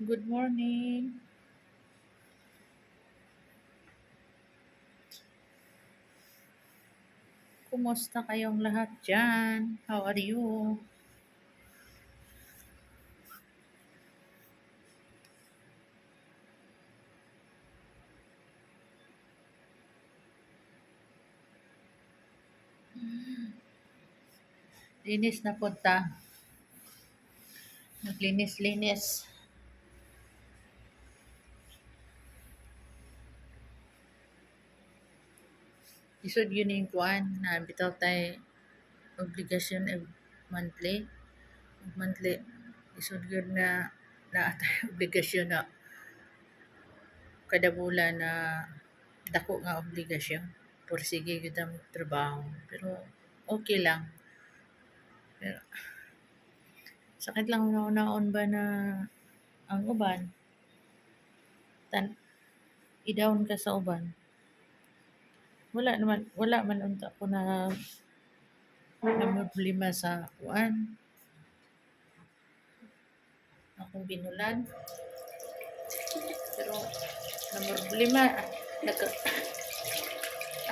Good morning. Kumusta kayong lahat diyan? How are you? Linis na punta. Naglinis-linis. Isod yun yung kuan na bitaw tay obligasyon monthly. Monthly. Isod yun na atay obligasyon na kada bulan na dako nga obligasyon. Sige gyud ang trabaho. Pero okay lang. Pero sakit lang una-unaon ba na ang uban tan i-down ka sa uban. Wala man unta ko na problema sa kuan akong binulan. Pero na problema nag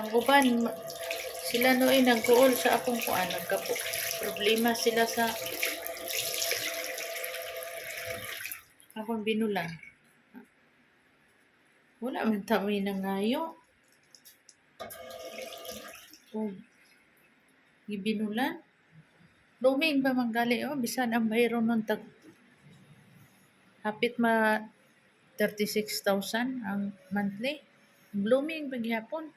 ang uban sila noy nagkuol sa akong kuan nagka problema sila sa akong binulan. Wala man ta may nangayo. O gibinulan. Luming ba manggali bisan ang bayro nun tag hapit 36,000 ang monthly. Blooming paghapon.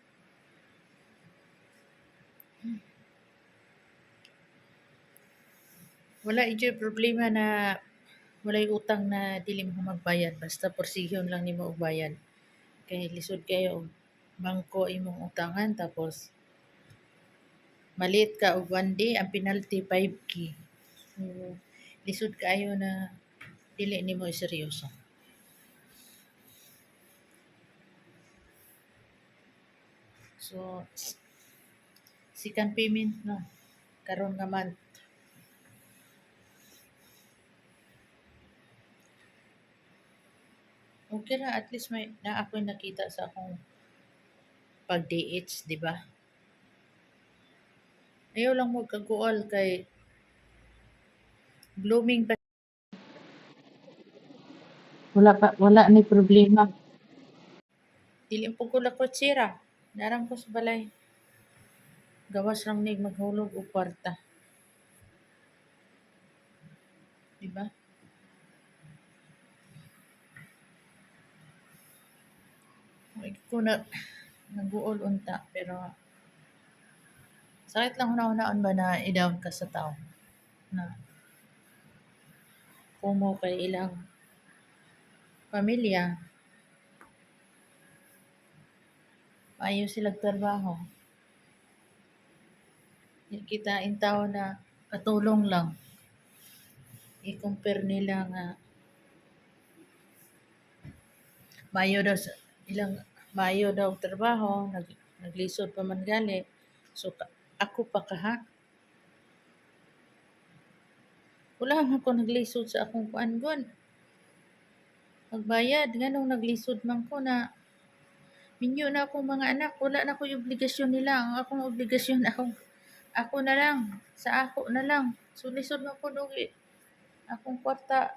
Wala ijay problema na walay utang na dili mo magbayad basta porsihon lang nimo og bayad. Kay lisod kayo og bangko imong utangan tapos malit ka og 1 day ang penalty 5K. So, lisod kayo na dili nimo seryoso. So, second payment no karon nga month. Okay ra at least may na ako'y nakita sa akong pag DH, di ba? Ayaw lang mo kaguol kay blooming pa. Wala ni problema. Dili po ko lakotsira. Narang ko sa balay. Gawas lang ni maghulog og kwarta. Di ba? Ko na naguol unta pero sakit lang una-unaon ba na i-down ka sa tao na kumo kay ilang pamilya maayo silang trabaho. Kita in tao na katulong lang. I-compare nila nga maayo daw sa ilang maayo daw trabaho, naglisod pa man gali. So ako pa kaha. Wala man ako naglisod sa akong kuan-gon. Magbayad nganong naglisod man ko na minyo na akong mga anak, wala na ko'y obligasyon nila. Ang akong obligasyon ako na lang, sa ako na lang. So lisod man ko dugi. Akong kwarta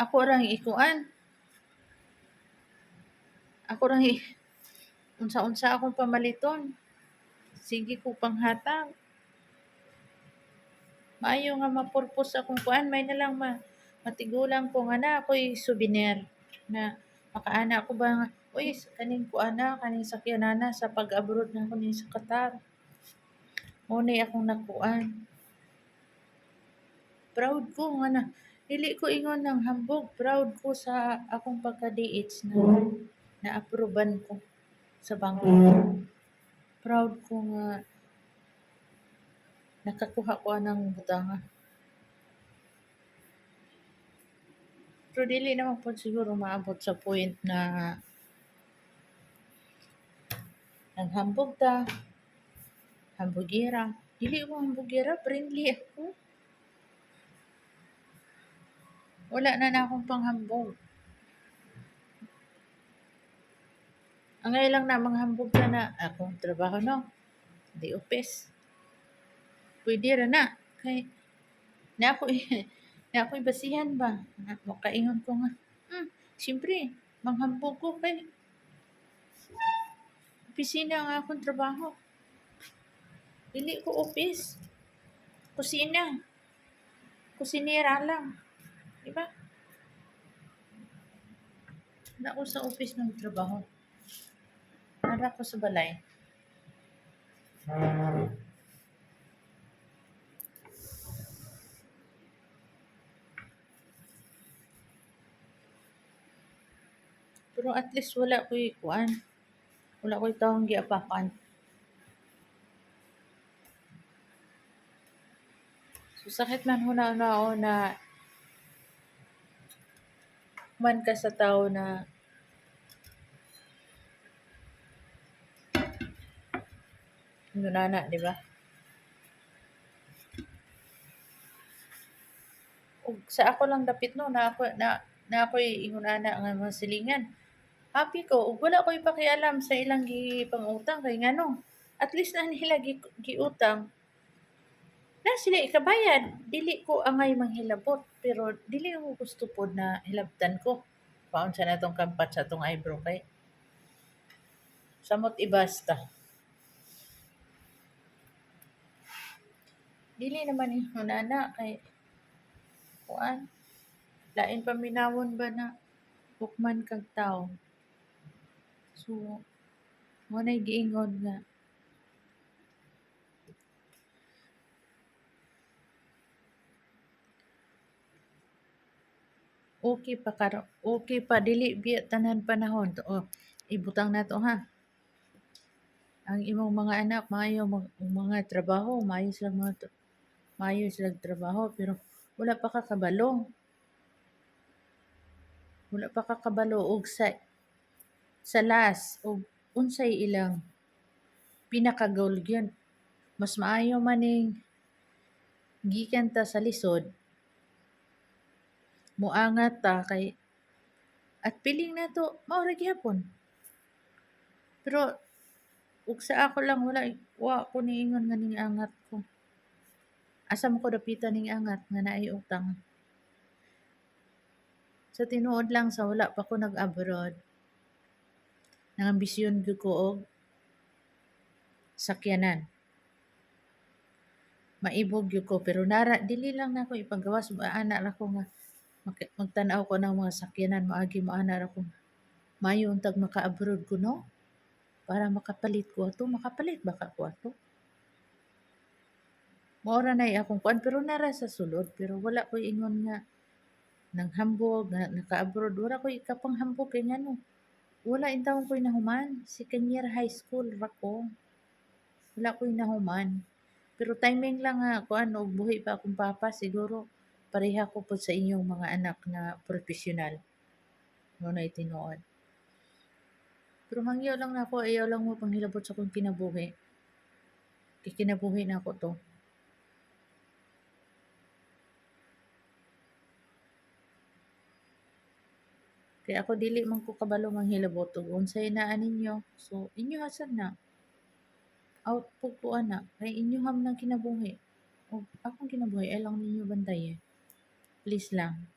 ako rang ikuan. Ako rang unsa-unsa akong pamaliton. Sige ko panghatag. Maayo nga ma-purpose akong kuan, may na lang matigulang ko nga na ako'y souvenir na makaana ko ba nga, uy, kaning kuana, kaning sakyanana sa pag-abroad na ko ni sa Qatar. Muna'y akong nakuan. Proud ko nga na, dili ko ingon ng hambog, proud ko sa akong pagka-DH na aproban ko sa bangko. Proud ko nga nakakuha ko ng butanga. Pero dili naman po siguro maabot sa point na naghambog ta, hambugera. Dili ko hambugera, friendly ako. Wala na akong panghambog. Ang ngayon lang na manghambog ka na akong trabaho no. Di office. Pwede ra na. Kay na ako na ako'y basihan ba. Makaingon ko nga. Siyempre, manghambog ko kay opisina ang akong trabaho. Dili ko office. Kusina. Kusinera lang. Diba? Na ako sa office ng trabaho. Nara ko sa balay. Pero at least wala ko'y kuan. Wala ko'y taong giapakan. So sakit man huna-unao na man ka sa tao na nunana, di ba? Ug sa ako lang dapit no na ako'y ingunana nga mga silingan. Happy ko ug wala ko'y pakialam sa ilang gipangutang kay ngano. At least na nila giutang. Na sila ikabayad. Dili ko angay manghilabot pero dili ko gusto pod na hilabtan ko. Paon sa natong kampat sa atong eyebrow kay samot ibasta. Dili naman ingunana kay kuan. Lain paminawon ba na hukman kag tao. So, mo na'y giingon nga okay pa dili biya tanan panahon to ibutang nato ha. Ang imong mga anak maayo mga trabaho, maayo silang trabaho pero wala pa ka kabalo. Wala pa ka kabalo og sa last og unsay ilang pinaka-goal gyud. Mas maayo maning gikan ta sa lisod moangat ta kay at piling nato mao ra gyapon. Pero ug sa ako lang wa ko niingon nga ning angat ko. Asa mo ko dapitan ning angat nga naay utang. Sa tinuod lang sa wala pa ko nag-abroad. Nangambisyon gyud ko og sakyanan. Maibog gyud ko pero nara dili lang nako ipagawas ana ra ko nga magtan-aw ko ng mga sakyanan maagi maana ra ko. Maayo untag maka-abroad ko no para makapalit ko ato, makapalit ba ka ko ato? Maora na akong kuan pero nara sa sulod pero wala ko ingon nga nang hambog na naka-abroad wala ko ikapang hambog kay ngano. Wala intawon ko nahuman second year high school ra ko. Wala ko nahuman. Pero timing lang nga kuan og buhi pa akong papa siguro pareha ko po sa inyong mga anak na profesional. Mo na tinuod. Pero mangyaw lang nako ayaw lang mo panghilabot sa akong kinabuhi. Kay kinabuhi na ako to. Kaya ako dili man ko kabalo manghilabot og unsay naa ninyo. So inyo hasad na. Out po ko ana kay inyo ham nang kinabuhi. O akong kinabuhi ay lang ninyo bantayan. Please lang.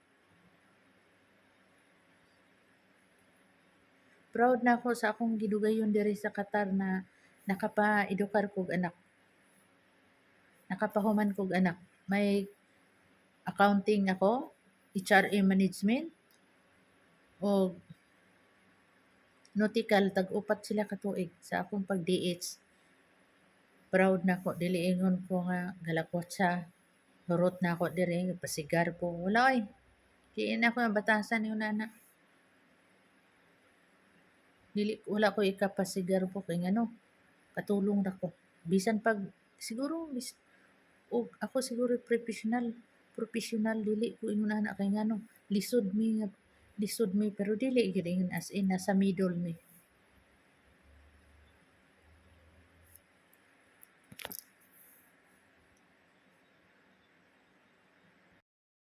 Proud na ako sa akong gidugayon diri sa Qatar na nakapa-edukar kog anak. Nakapahuman kog anak. May accounting ako, HRA management, o nautical tag-upat sila ka tuig sa akong pag-DH. Proud na ako dili ingon ko nga galakwat sa hurot na ako diri pasigar po. Wala oy. Diin ako ang batasan yung nana. Dili wala ko ikapasigar po kay ngano. Katulong ra ko. Bisan pag siguro og ako siguro professional dili ko ingon ana kay ngano. Lisod mi pero dili gid as in nasa middle mi.